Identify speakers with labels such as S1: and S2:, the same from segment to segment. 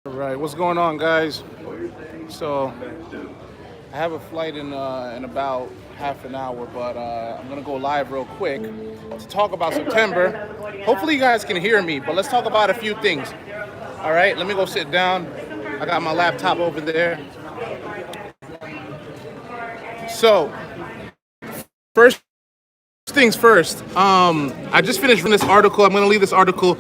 S1: All right, what's going on, guys? So I have a flight in about half an hour, but I'm gonna go live real quick to talk about September. Hopefully, you guys can hear me, but let's talk about a few things. All right, let me go sit down. I got my laptop over there. So first things first. I just finished reading this article. I'm gonna leave this article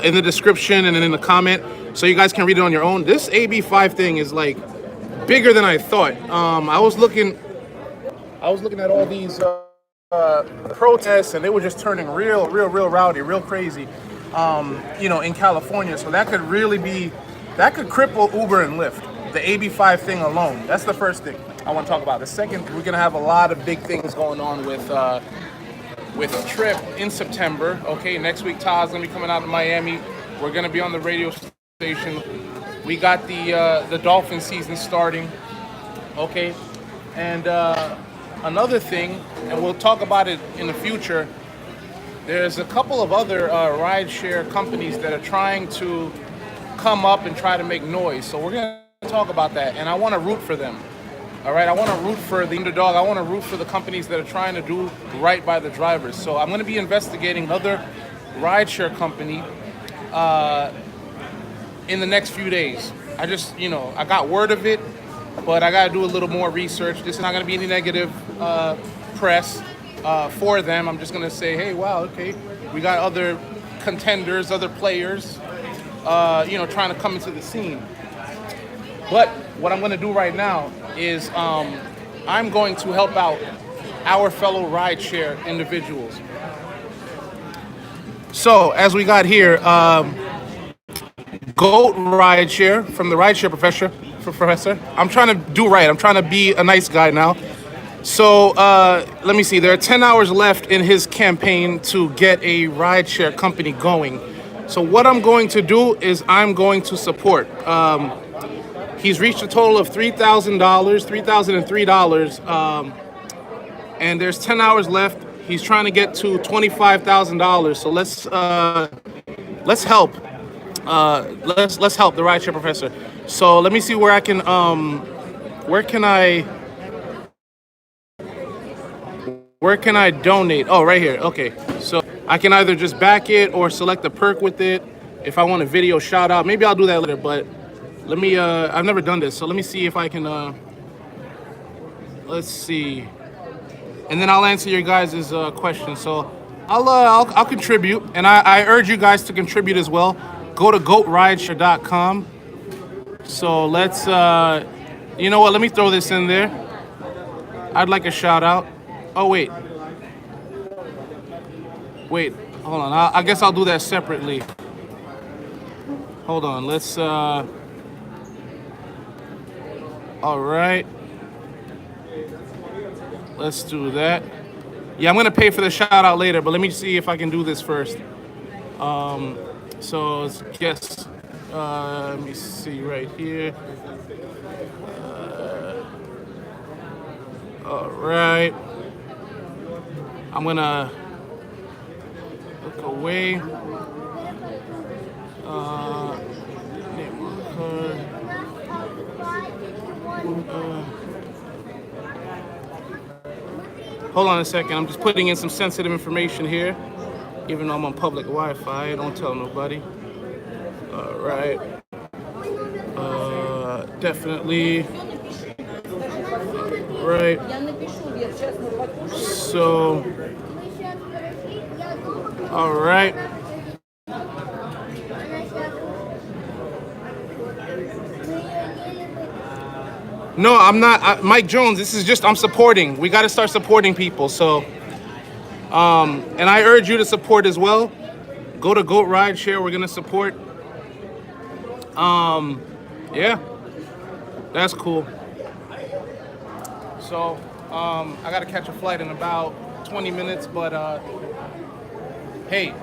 S1: in the description and then in the comment, so you guys can read it on your own. This AB5 thing is like bigger than I thought. I was looking at all these protests, and they were just turning real rowdy, real crazy. In California, so that could really be that could cripple Uber and Lyft. The AB5 thing alone. That's the first thing I want to talk about. The second, we're gonna have a lot of big things going on with TRYP in September. Okay, next week Todd's gonna be coming out to Miami. We're gonna be on the radio station. We got the dolphin season starting. Okay, and another thing, and we'll talk about it in the future. There's a couple of other rideshare companies that are trying to come up and try to make noise. So we're gonna talk about that, and I want to root for them. All right, I want to root for the underdog. I want to root for the companies that are trying to do right by the drivers. So I'm going to be investigating another rideshare company in the next few days. I just, I got word of it, but I got to do a little more research. This is not going to be any negative press for them. I'm just going to say, hey, wow, okay, we got other contenders, other players, trying to come into the scene. But what I'm going to do right now is I'm going to help out our fellow rideshare individuals. So as we got here, GOAT Rideshare from the Rideshare Professor. I'm trying to do right. I'm trying to be a nice guy now. So let me see. There are 10 hours left in his campaign to get a rideshare company going. So what I'm going to do is I'm going to support. He's reached a total of $3,000, $3,003, and there's 10 hours left. He's trying to get to $25,000. So let's help. Let's help the rideshare professor. So let me see where I can where can I donate? Oh, right here. Okay. So I can either just back it or select a perk with it. If I want a video shout out, maybe I'll do that later, but let me, I've never done this, so let me see if I can, let's see. And then I'll answer your guys' questions. So I'll contribute, and I urge you guys to contribute as well. Go to goatrideshare.com. So let's, you know what, let me throw this in there. I'd like a shout out. Oh, wait, hold on. I guess I'll do that separately. Hold on, let's, all right, let's do that. Yeah, I'm gonna pay for the shout out later, but let me see if I can do this first. So let's guess. Let me see right here. All right. I'm gonna look away. Hold on a second, I'm just putting in some sensitive information here. Even though I'm on public Wi-Fi, don't tell nobody. All right. Definitely. Right. So, all right. No, I'm not. Mike Jones, this is just, I'm supporting. We got to start supporting people. So, and I urge you to support as well. Go to GOAT Rideshare. We're going to support. Yeah, that's cool. So, I got to catch a flight in about 20 minutes. But, hey,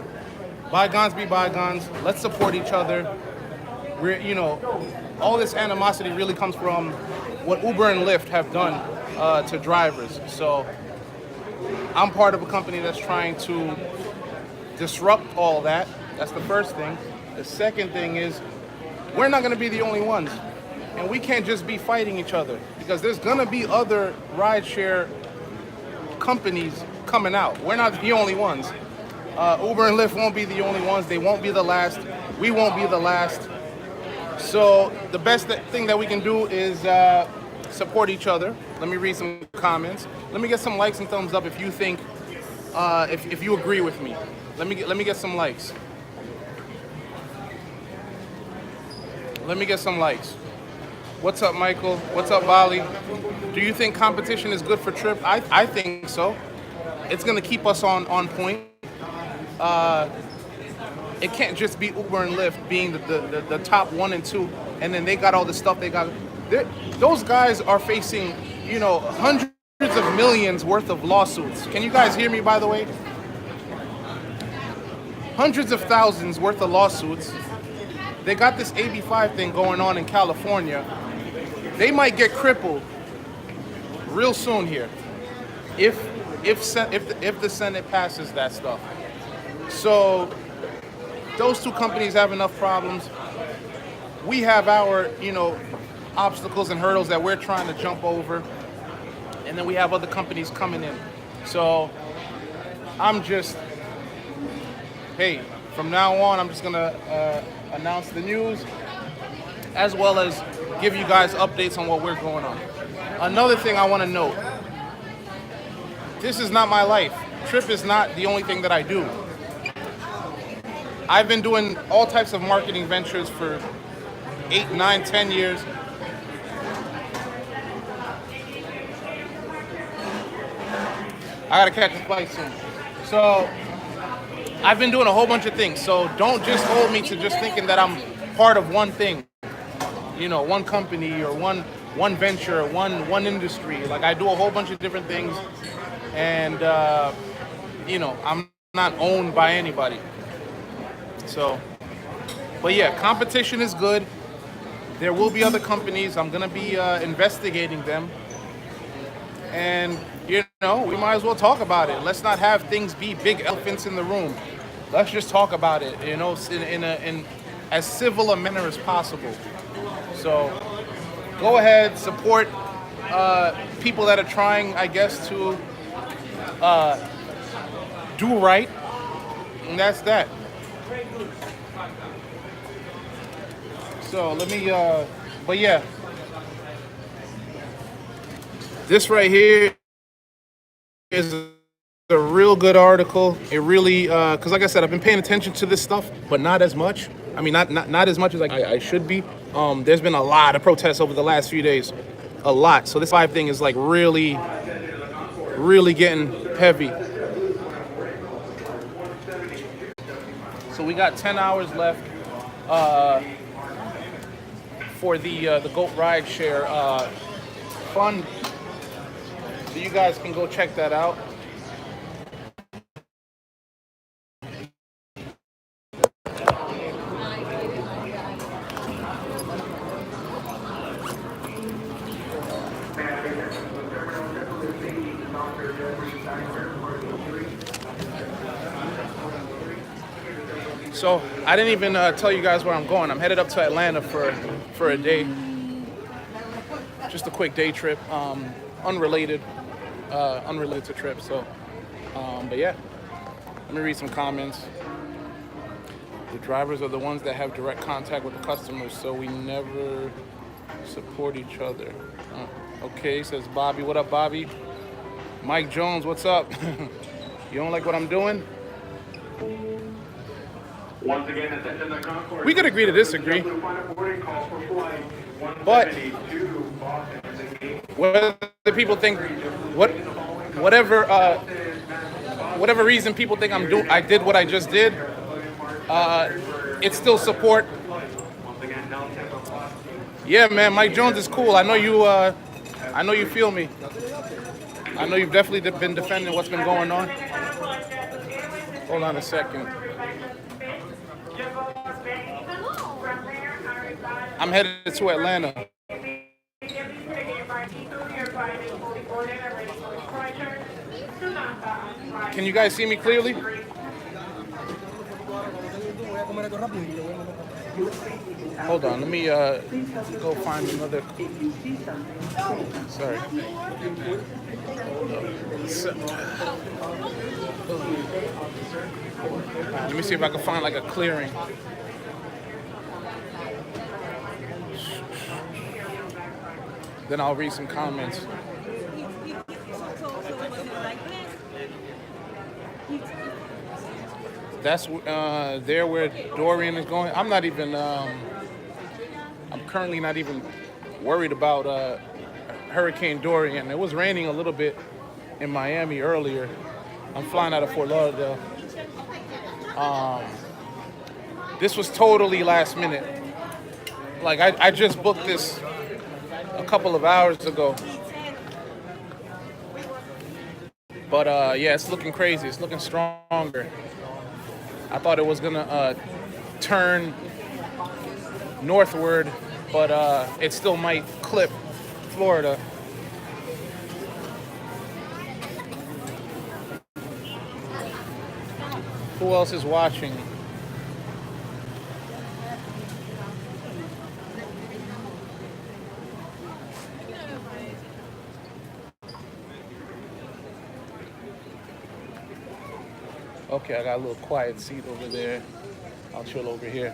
S1: bygones be bygones. Let's support each other. All this animosity really comes from what Uber and Lyft have done to drivers. So I'm part of a company that's trying to disrupt all that. That's the first thing. The second thing is we're not going to be the only ones. And we can't just be fighting each other, because there's going to be other rideshare companies coming out. We're not the only ones. Uber and Lyft won't be the only ones. They won't be the last. We won't be the last. So the best thing that we can do is support each other. Let me read some comments. Let me get some likes and thumbs up if you think, if you agree with me. Let me get some likes. Let me get some likes. What's up, Michael? What's up, Bali? Do you think competition is good for TRYP? I think so. It's gonna keep us on point. It can't just be Uber and Lyft being the top 1 and 2, and then they got all the stuff they got. Those guys are facing, you know, hundreds of millions worth of lawsuits. Can you guys hear me, by the way? Hundreds of thousands worth of lawsuits. They got this AB5 thing going on in California. They might get crippled real soon here if the Senate passes that stuff. So those two companies have enough problems. We have our, you know, obstacles and hurdles that we're trying to jump over, and then we have other companies coming in. So I'm just, hey, from now on, I'm just gonna announce the news, as well as give you guys updates on what we're going on. Another thing I want to note, this is not my life. TRYP is not the only thing that I do. I've been doing all types of marketing ventures for 8, 9, 10 years. I gotta catch a flight soon. So I've been doing a whole bunch of things. So don't just hold me to just thinking that I'm part of one thing, you know, one company or one venture, one industry. Like, I do a whole bunch of different things, and you know, I'm not owned by anybody. So, but yeah, competition is good. There will be other companies. I'm gonna be investigating them, and you know, we might as well talk about it. Let's not have things be big elephants in the room. Let's just talk about it, you know, in as civil a manner as possible. So go ahead, support people that are trying, I guess, to do right, and that's that. So let me, but yeah, this right here is a real good article. It really, because like I said, I've been paying attention to this stuff, but not as much. I mean, not as much as I should be. There's been a lot of protests over the last few days, a lot. So this 5 thing is like really getting heavy. So we got 10 hours left for the GOAT Rideshare fund. So you guys can go check that out. So I didn't even tell you guys where I'm going. I'm headed up to Atlanta for a day. Just a quick day trip, unrelated to TRYP. So, but yeah, let me read some comments. The drivers are the ones that have direct contact with the customers, so we never support each other. Okay, says Bobby. What up, Bobby? Mike Jones, what's up? You don't like what I'm doing? Once again, we could agree to disagree. But whether people think whatever reason people think I did what I just did, it's still support. Yeah, man, Mike Jones is cool. I know you feel me. I know you've definitely been defending what's been going on. Hold on a second. I'm headed to Atlanta. Can you guys see me clearly? Hold on, let me go find another. Sorry. Let me see if I can find like a clearing. Then I'll read some comments. That's there where Dorian is going. I'm not even. I'm currently not even worried about Hurricane Dorian. It was raining a little bit in Miami earlier. I'm flying out of Fort Lauderdale. This was totally last minute. Like I just booked this a couple of hours ago. But yeah, it's looking crazy. It's looking stronger. I thought it was gonna turn northward, but it still might clip Florida. Who else is watching? Okay, I got a little quiet seat over there. I'll chill over here.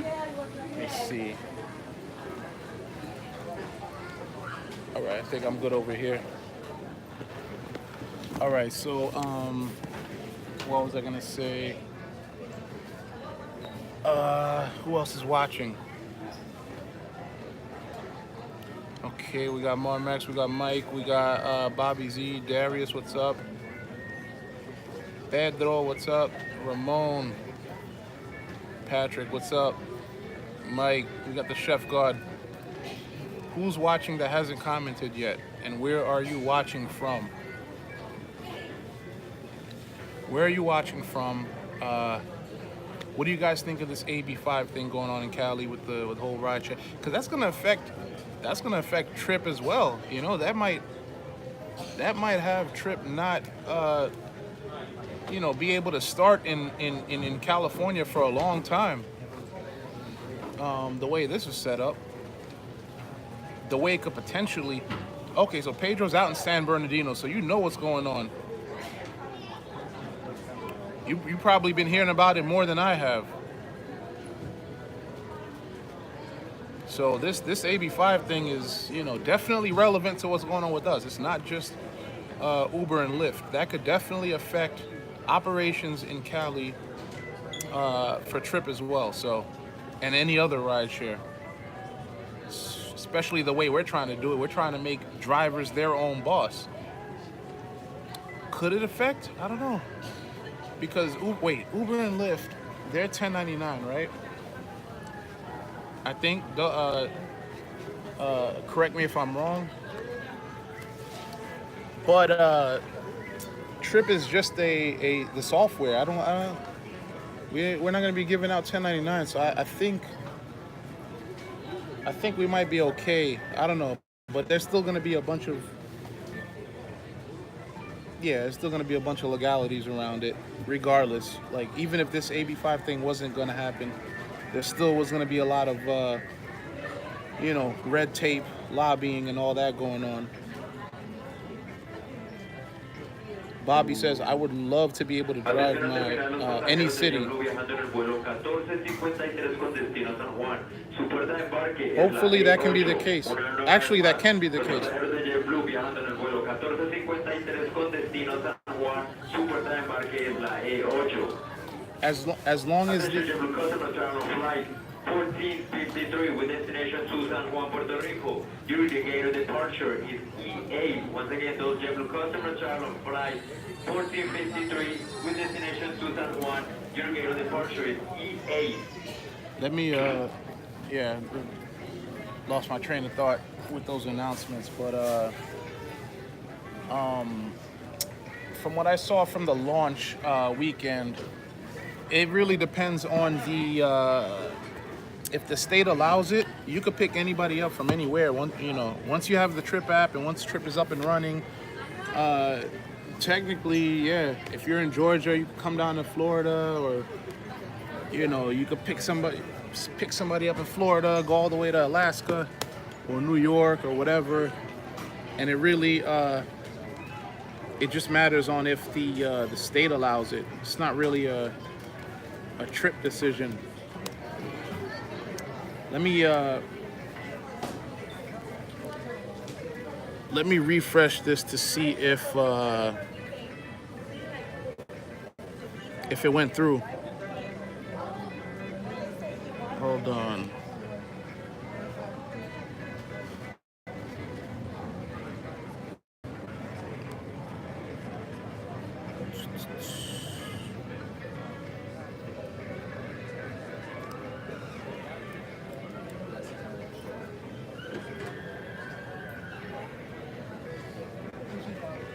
S1: Let me see. All right, I think I'm good over here. All right, so what was I gonna say? Who else is watching? Okay, we got Marmax, we got Mike, we got Bobby Z, Darius, what's up? Pedro, what's up? Ramon, Patrick, what's up? Mike, we got the Chef God. Who's watching that hasn't commented yet? And where are you watching from? Where are you watching from? What do you guys think of this AB5 thing going on in Cali with the whole Rideshare? Because that's gonna affect TRYP as well. You know, that might have TRYP not be able to start in California for a long time. The way this is set up, the way it could potentially. Okay, so Pedro's out in San Bernardino, so you know what's going on. You've probably been hearing about it more than I have. So this AB5 thing is, definitely relevant to what's going on with us. It's not just Uber and Lyft. That could definitely affect operations in Cali for TRYP as well. So, and any other rideshare, especially the way we're trying to do it. We're trying to make drivers their own boss. Could it affect? I don't know. Because Uber and Lyft, they're 1099, right? I think. Correct me if I'm wrong. But TRYP is just the software. We're not gonna be giving out 1099, so I think we might be okay. I don't know, but there's still gonna be a bunch of. Yeah, there's still going to be a bunch of legalities around it, regardless. Like, even if this AB5 thing wasn't going to happen, there still was going to be a lot of, red tape, lobbying, and all that going on. Bobby says, I would love to be able to drive my any city. Hopefully that can be the case. Actually, that can be the case. As long as the 1453 with destination to San Juan, Puerto Rico. Your gate of departure is E8. Once again, those JetBlue customers travel on flight 1453 with destination to San Juan. Your gate of departure is E8. Let me, lost my train of thought with those announcements, but from what I saw from the launch weekend, it really depends on the if the state allows it, you could pick anybody up from anywhere. Once you have the TRYP app and once TRYP is up and running, technically, yeah. If you're in Georgia, you can come down to Florida, or you know, you could pick somebody up in Florida, go all the way to Alaska or New York or whatever, and it really it just matters on if the state allows it. It's not really a trip decision. Let me refresh this to see if it went through. Hold on.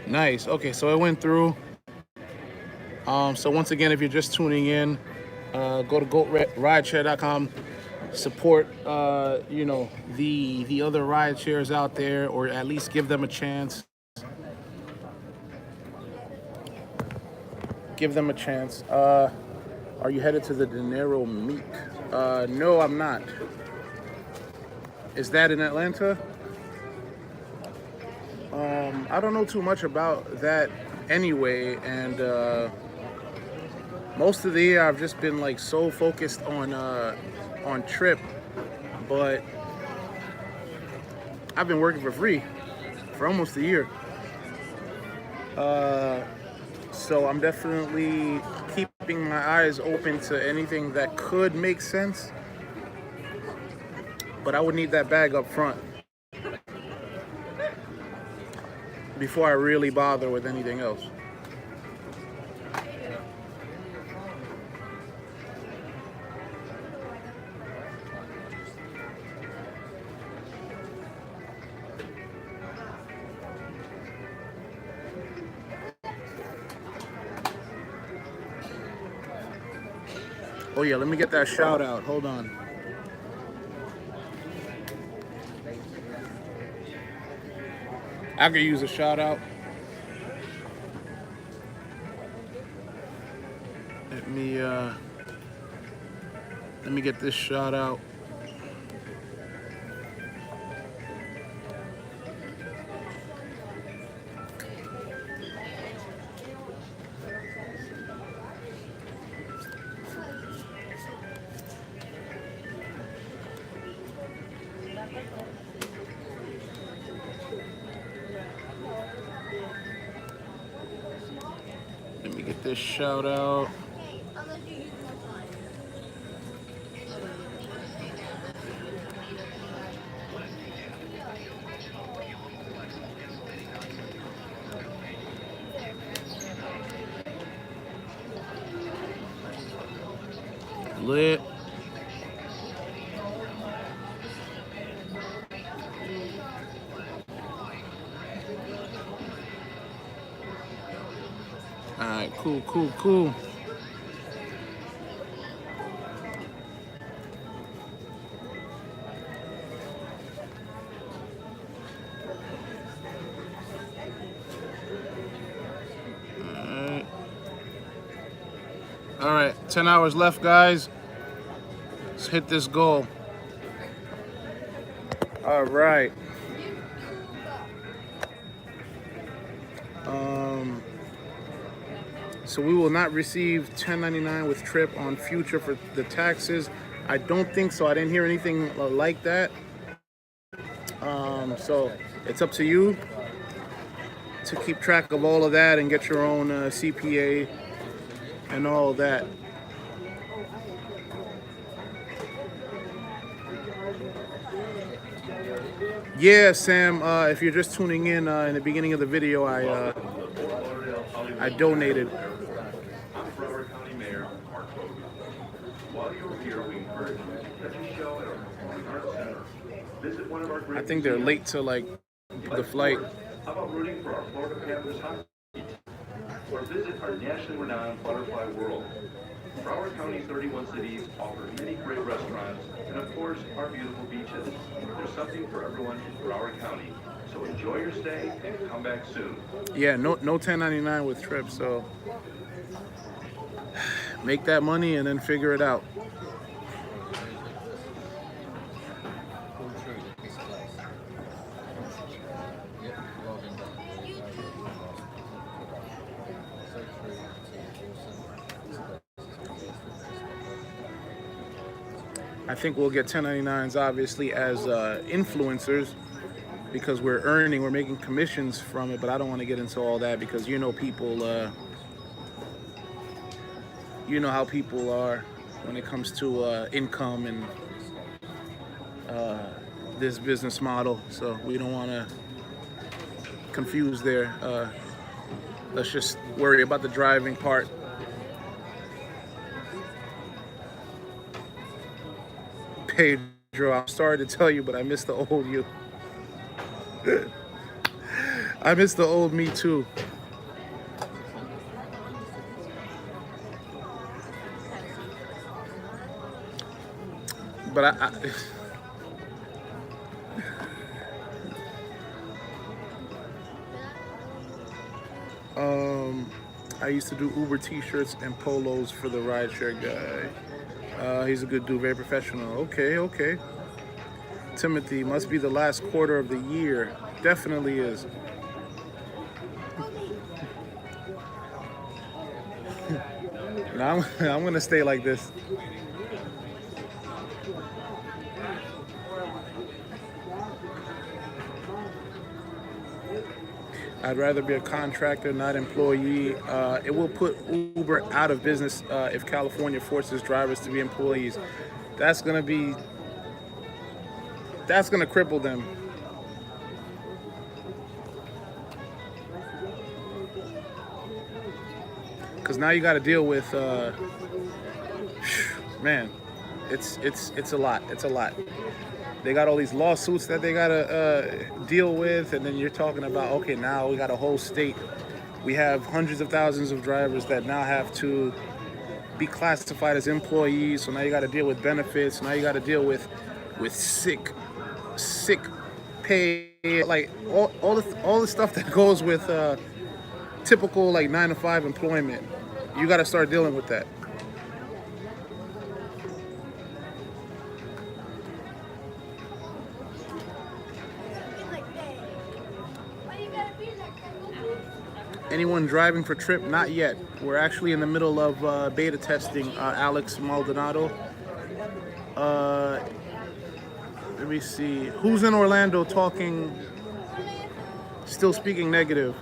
S1: Nice. Okay, so it went through. So once again, if you're just tuning in, go to GoRideshare.com. Support, you know, the other ride shares out there, or at least give them a chance. Give them a chance. Are you headed to the Dinero Meet? No, I'm not. Is that in Atlanta? I don't know too much about that anyway, and most of the year I've just been like so focused on TRYP, but I've been working for free for almost a year. So I'm definitely keeping my eyes open to anything that could make sense, but I would need that bag up front before I really bother with anything else. Oh yeah, let me get that shout out. Hold on. I could use a shout out. Let me get this shout out. Let me get this shout out. Lit. All right, cool. All right, 10 hours left, guys. Let's hit this goal. All right. So we will not receive 1099 with TRYP on future for the taxes. I don't think so. I didn't hear anything like that. So it's up to you to keep track of all of that and get your own CPA and all that. Yeah, Sam, if you're just tuning in the beginning of the video, I donated. I think they're late to like the flight.
S2: How about rooting for our Florida Panthers hockey team? Or visit our nationally renowned Butterfly World. Broward County's 31 cities offer many great restaurants and of course, our beautiful beaches. There's something for everyone in Broward County. So enjoy your stay and come back soon.
S1: Yeah, no 1099 with TRYP. So make that money and then figure it out. I think we'll get 1099s obviously as influencers because we're making commissions from it. But I don't want to get into all that because people, you know how people are when it comes to income and this business model. So we don't want to confuse there. Let's just worry about the driving part. Pedro, I'm sorry to tell you, but I miss the old you. I miss the old me too. But I used to do Uber t-shirts and polos for the Rideshare guy. He's a good dude, very professional. Okay. Timothy, must be the last quarter of the year. Definitely is. Now I'm gonna stay like this. I'd rather be a contractor, not employee. It will put Uber out of business if California forces drivers to be employees. That's gonna cripple them. Because now you got to deal with, man, it's a lot. It's a lot. They got all these lawsuits that they got to deal with, and then you're talking about, okay, now we got a whole state. We have hundreds of thousands of drivers that now have to be classified as employees. So now you got to deal with benefits. Now you got to deal with sick pay, like all the stuff that goes with typical like 9-to-5 employment. You got to start dealing with that. Anyone driving for TRYP? Not yet. We're actually in the middle of beta testing. Alex Maldonado. Let me see. Who's in Orlando talking, still speaking negative?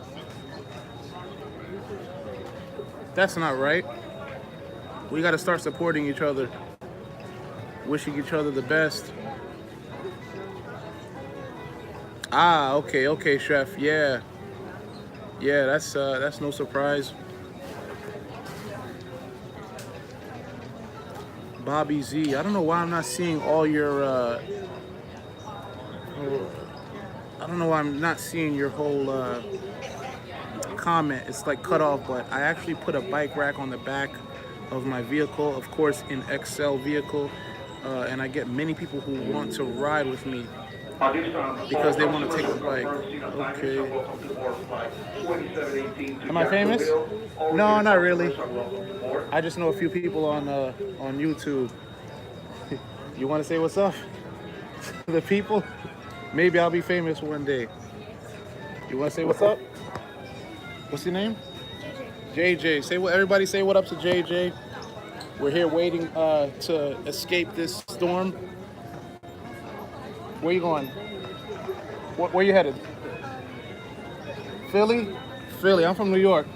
S1: That's not right. We got to start supporting each other, wishing each other the best. Ah, okay, chef. Yeah, that's no surprise. Bobby Z. I don't know why I'm not seeing all your. I don't know why I'm not seeing your whole comment. It's like cut off, but I actually put a bike rack on the back of my vehicle, of course, in XL vehicle, and I get many people who want to ride with me because they want to take the bike. Okay. Am I famous? No, not really. I just know a few people on YouTube. You want to say what's up to the people? Maybe I'll be famous one day. You want to say what's up? What's your name? JJ. Say what. Everybody say what up to JJ. We're here waiting to escape this storm. Where you going? Where you headed? Philly? Philly. I'm from New York.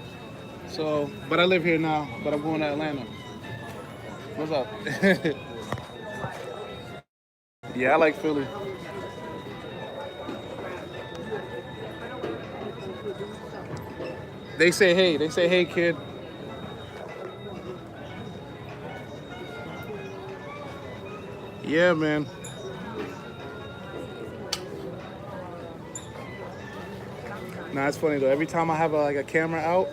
S1: So, but I live here now. But I'm going to Atlanta. What's up? Yeah, I like Philly. They say hey. They say hey, kid. Yeah, man. Nah, it's funny though. Every time I have a camera out,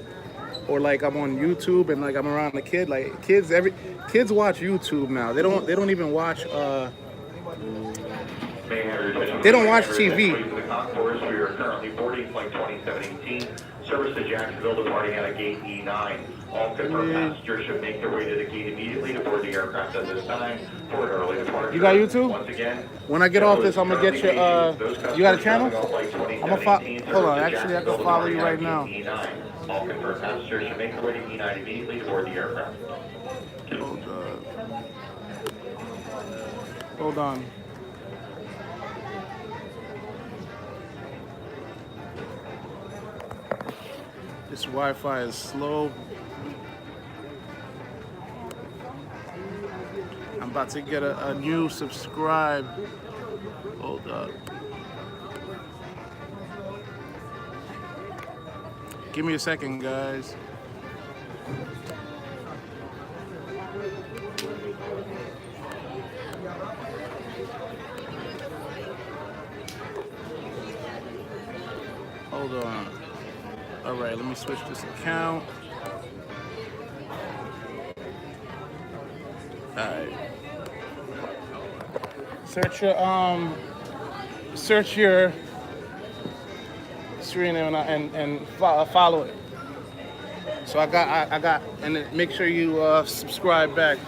S1: or like I'm on YouTube and like I'm around a kid, like kids watch YouTube now. They don't even watch They don't watch TV.
S2: The concourse, we are currently boarding flight 2718, service to Jacksonville, departing at a gate E9. All confirmed passengers should make their way to the gate immediately to board the aircraft at this time for an early departure.
S1: You got YouTube?
S2: Once again,
S1: when I get off this, I'm gonna get your. You got a channel? I'm gonna follow. Hold on, actually, I can follow you right now.
S2: All confirmed passengers should make their way to E9 immediately to board the aircraft.
S1: Hold on. This Wi-Fi is slow. I'm about to get a new subscribe. Hold up. Give me a second, guys. Hold on. All right, let me switch this account. All right. Search your screen and follow it. So I got, and then make sure you subscribe back.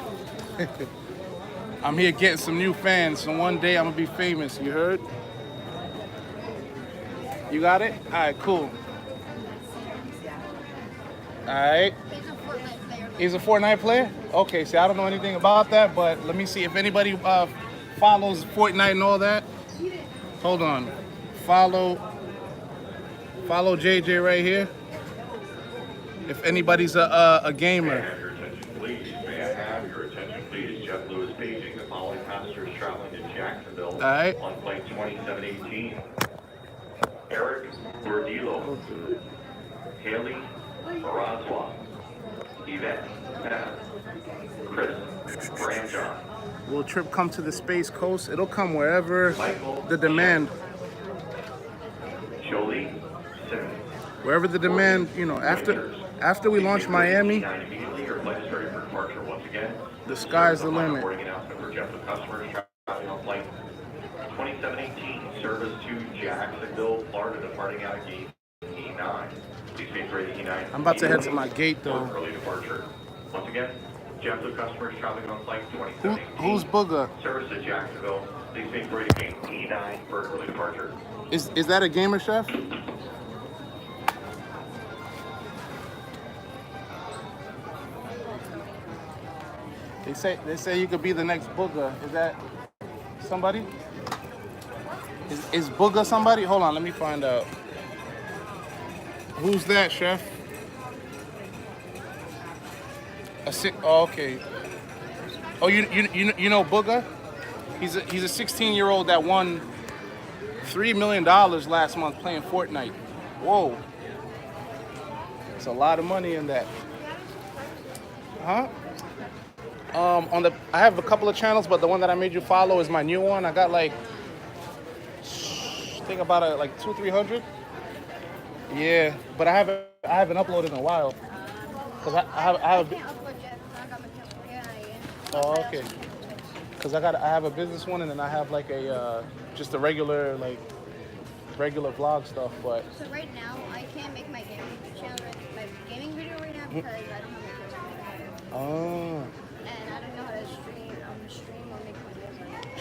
S1: I'm here getting some new fans, so one day I'm gonna be famous. You heard? You got it? All right, cool. All right. He's a Fortnite player? Okay, see, I don't know anything about that, but let me see if anybody follows Fortnite and all that. Hold on. Follow JJ right here. If anybody's a gamer.
S2: Your attention, please. May I have your attention, please? JetBlue is paging the following passengers traveling to Jacksonville on flight 2718. Eric Gordillo, Haley Roswell, Yvette Matt, Chris Branjon.
S1: Will TRYP come to the Space Coast? It'll come wherever
S2: Michael
S1: the demand.
S2: Jolie Simmons.
S1: Wherever the demand, you know, after we launch Miami,
S2: Immediately, your flight is ready for departure once again.
S1: the sky's the limit.
S2: Boarding announcement for JetBlue customers traveling on flight 2718, service to Jacksonville, Florida, departing out of gate E9. Please make ready E9.
S1: I'm about to head to my gate though.
S2: Early departure. Once again, JetBlue customers traveling on flight 2718.
S1: Who's Booger?
S2: Service to Jacksonville. Please make ready to gate E9 for early departure.
S1: Is that a gamer, chef? They say you could be the next Booger. Is that somebody? Is Booger somebody? Hold on, let me find out. Who's that, chef? Oh, okay. Oh, you know Booger? He's a 16-year-old that won $3 million last month playing Fortnite. Whoa. It's a lot of money in that. Huh? I have a couple of channels, but the one that I made you follow is my new one. I got like, I think about like 200-300. Yeah, but I haven't uploaded in a while. Cause I have. Oh, okay. Cause I have a business one, and then I have like a just a regular vlog stuff. But
S3: so right now I can't make my gaming channel, my gaming video right now because I don't have my
S1: oh.
S3: And I don't know how to stream or make my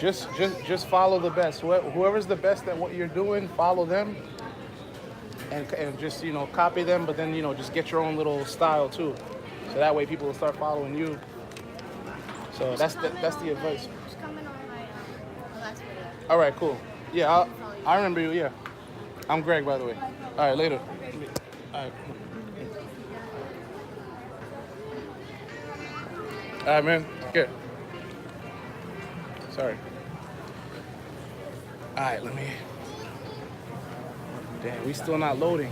S3: videos.
S1: Just follow the best. Whoever's the best at what you're doing, follow them. And just, you know, copy them, but then, you know, just get your own little style too. So that way people will start following you. So that's the advice.
S3: Just comment on my last video.
S1: All right, cool. Yeah, I remember you, yeah. I'm Greg, by the way. All right, later. All right. All right, man. Good. Sorry. All right, let me... Damn, we still not loading.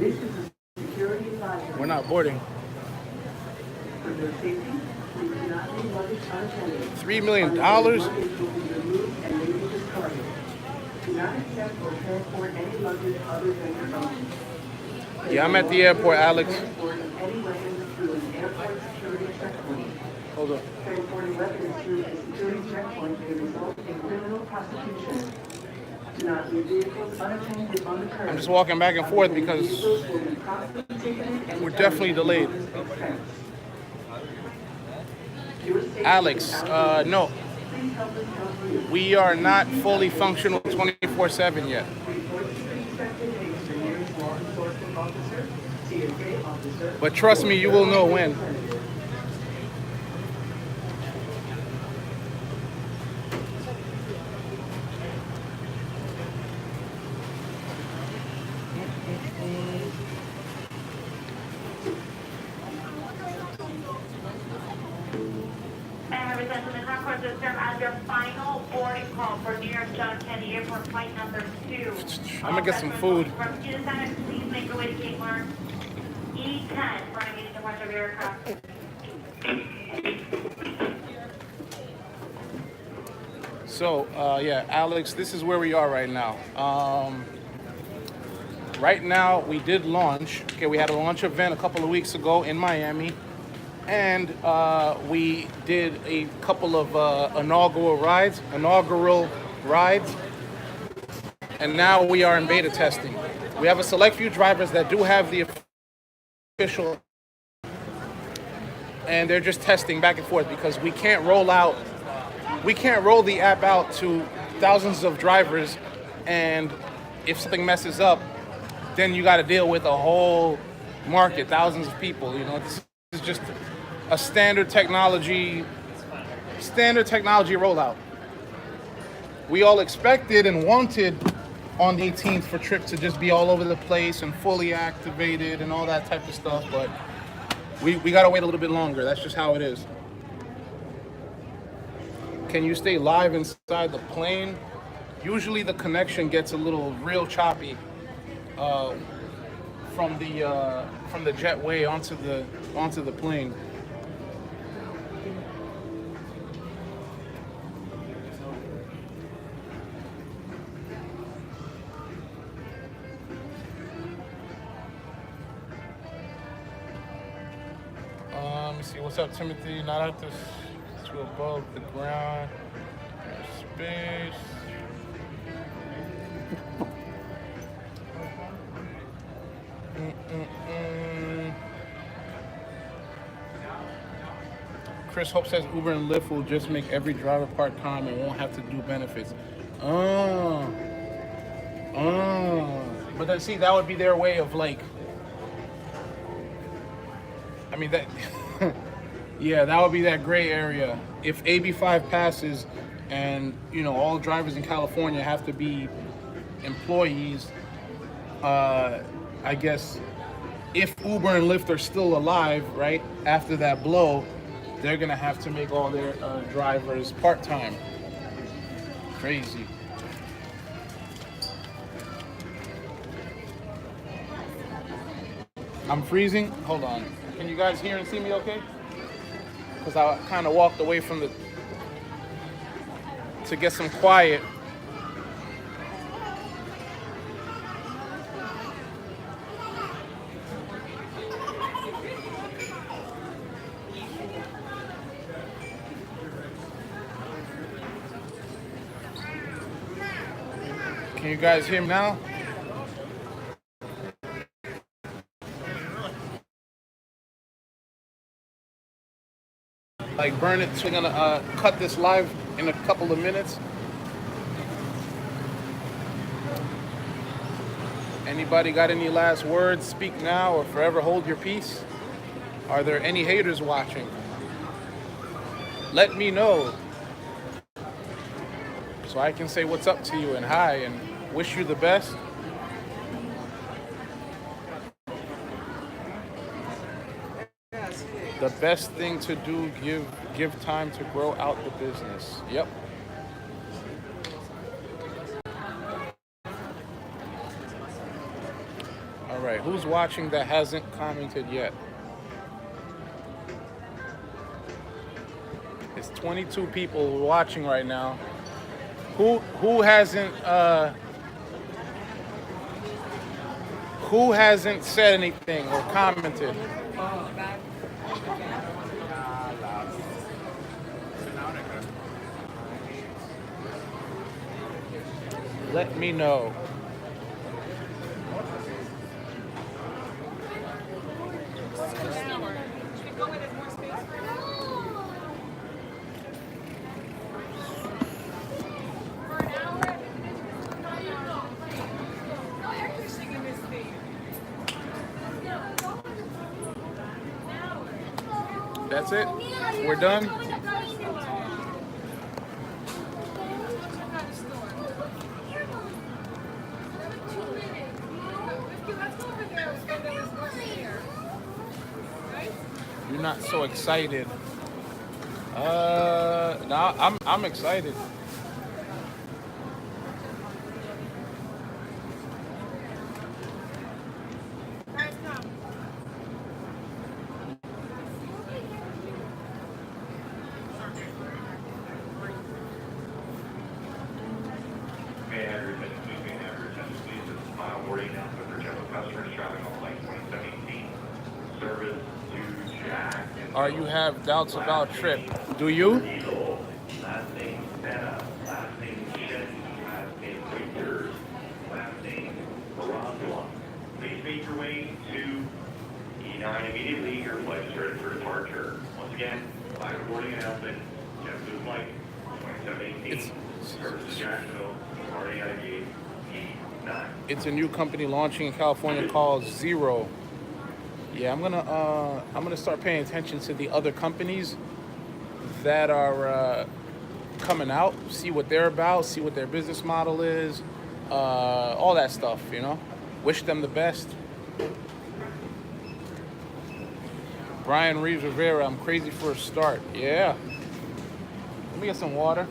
S1: We're not boarding. $3 million? Yeah, I'm at the airport, Alex. Hold on. I'm just walking back and forth because we're definitely delayed. Alex, no. We are not fully functional 24/7 yet. But trust me, you will know when.
S4: As your final boarding call for New York John Kennedy Airport flight number 2.
S1: I'm gonna get some food.
S4: From student center, please make your way to gate mark E10 for an immediate departure of your aircraft.
S1: So, yeah, Alex, this is where we are right now. Right now, we did launch. Okay, we had a launch event a couple of weeks ago in Miami. And we did a couple of inaugural rides. And now we are in beta testing. We have a select few drivers that do have the official, and they're just testing back and forth because we can't roll the app out to thousands of drivers, and if something messes up, then you got to deal with a whole market, thousands of people. You know, this is just a standard technology rollout. We all expected and wanted on the 18th for TRYP to just be all over the place and fully activated and all that type of stuff, but we gotta wait a little bit longer. That's just how it is. Can you stay live inside the plane? Usually the connection gets a little real choppy from the jetway onto the plane. Let me see. What's up, Timothy? Not at this. To above the ground. Space. Chris Hope says Uber and Lyft will just make every driver part-time and won't have to do benefits. But then see, that would be their way of like, I mean that, yeah, that would be that gray area. If AB5 passes and, you know, all drivers in California have to be employees, I guess if Uber and Lyft are still alive, right, after that blow, they're gonna have to make all their drivers part-time. Crazy. I'm freezing. Hold on. Can you guys hear and see me okay? Because I kind of walked away from to get some quiet. Can you guys hear me now? Like burn it. So we're gonna cut this live in a couple of minutes. Anybody got any last words? Speak now or forever hold your peace. Are there any haters watching? Let me know, so I can say what's up to you and hi and wish you the best. The best thing to do, give time to grow out the business. Yep. All right, who's watching that hasn't commented yet? It's 22 people watching right now. Who hasn't said anything or commented? Let me know. That's it? We're done? You're not so excited. No, I'm excited.
S2: May I have your attention, please? May I have your attention, please? This is final boarding announcement for general customers traveling on flight 2718. Service to Jack.
S1: You have doubts about TRYP. Do you?
S2: Last name Santa, last name Shen, last name Winters, last name Barasla. Please make your way to E9 immediately. Your flight is ready for departure. Once again, final boarding announcement. JetBlue flight 2718. Service to Jacksonville. RAID E9.
S1: It's a new company launching in California called Zero. Yeah, I'm gonna start paying attention to the other companies that are coming out, see what they're about, see what their business model is, all that stuff, you know. Wish them the best. Brian Reeves Rivera, I'm crazy for a start. Yeah. Let me get some water.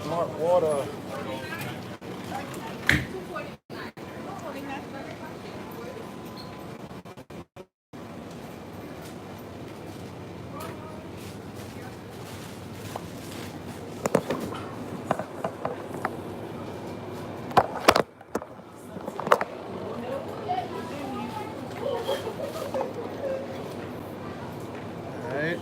S1: Smart water. All right.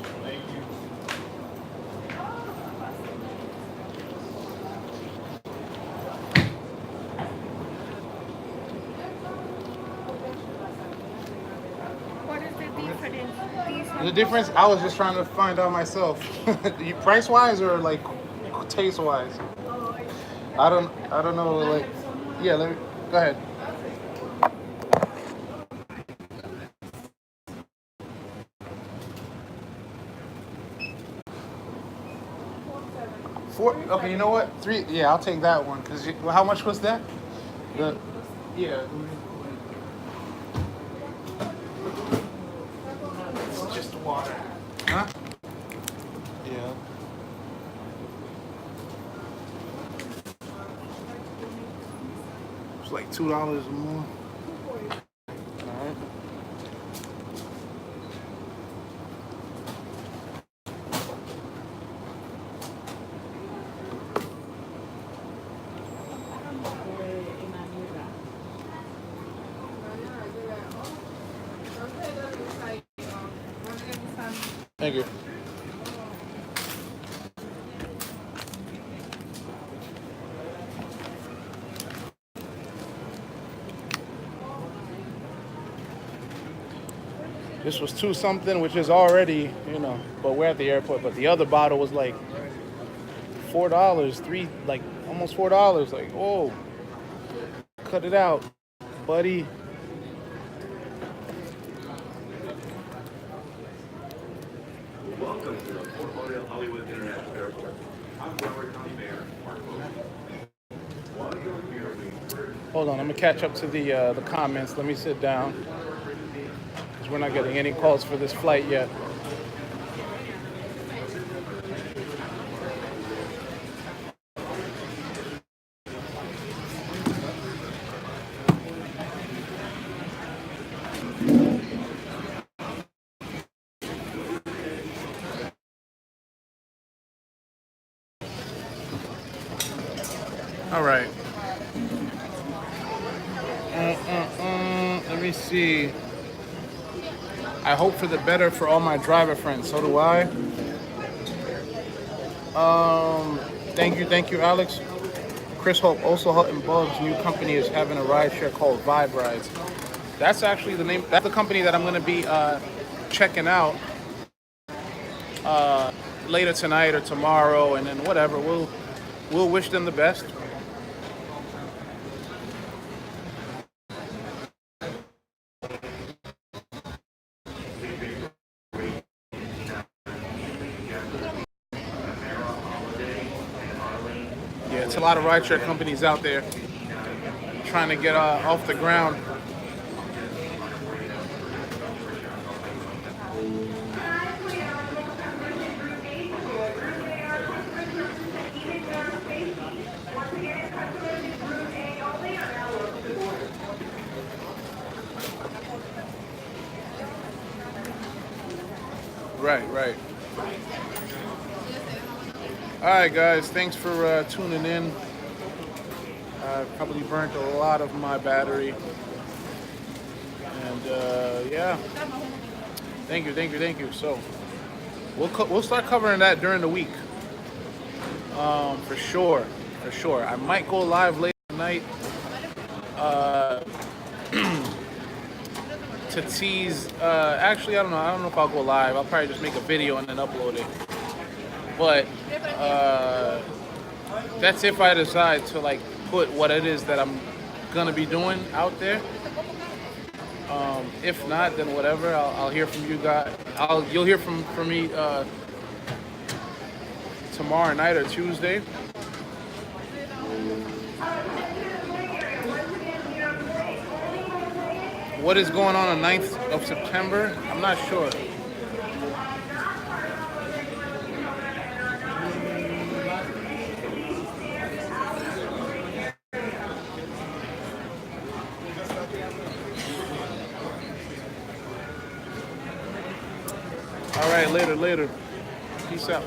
S3: What is the difference?
S1: The difference, I was just trying to find out myself. Price wise or like taste wise? I don't know. Like, yeah. Let me go ahead. Four. Okay, you know what? Three. Yeah, I'll take that one. Cause how much was that? The. Yeah. It's just water. Huh? Yeah. It's like $2 more. All right. Thank you. This was 2 something, which is already, you know, but we're at the airport. But the other bottle was like $4, like almost $4. Like, whoa, cut it out, buddy.
S2: Welcome to the Fort Lauderdale Hollywood International Airport. I'm Broward County Mayor Mark Bogan. While you're here, we encourage
S1: Hold on, I'm gonna catch up to the comments. Let me sit down because we're not getting any calls for this flight yet. All right. Let me see. I hope for the better for all my driver friends. So do I. Thank you, Alex. Chris Hope, also Hutton Bub's new company is having a rideshare called Vibe Rides. That's actually the name. That's the company that I'm going to be checking out later tonight or tomorrow, and then whatever. We'll wish them the best. Yeah, it's a lot of rideshare companies out there trying to get off the ground. Right. All right, guys. Thanks for tuning in. I probably burnt a lot of my battery. And yeah. Thank you. So we'll start covering that during the week. For sure. I might go live later tonight. To tease, actually, I don't know if I'll go live. I'll probably just make a video and then upload it. But that's if I decide to like put what it is that I'm gonna be doing out there. If not, then whatever. I'll hear from you guys. You'll hear from me tomorrow night or Tuesday. What is going on the 9th of September? I'm not sure. All right, later. Peace out.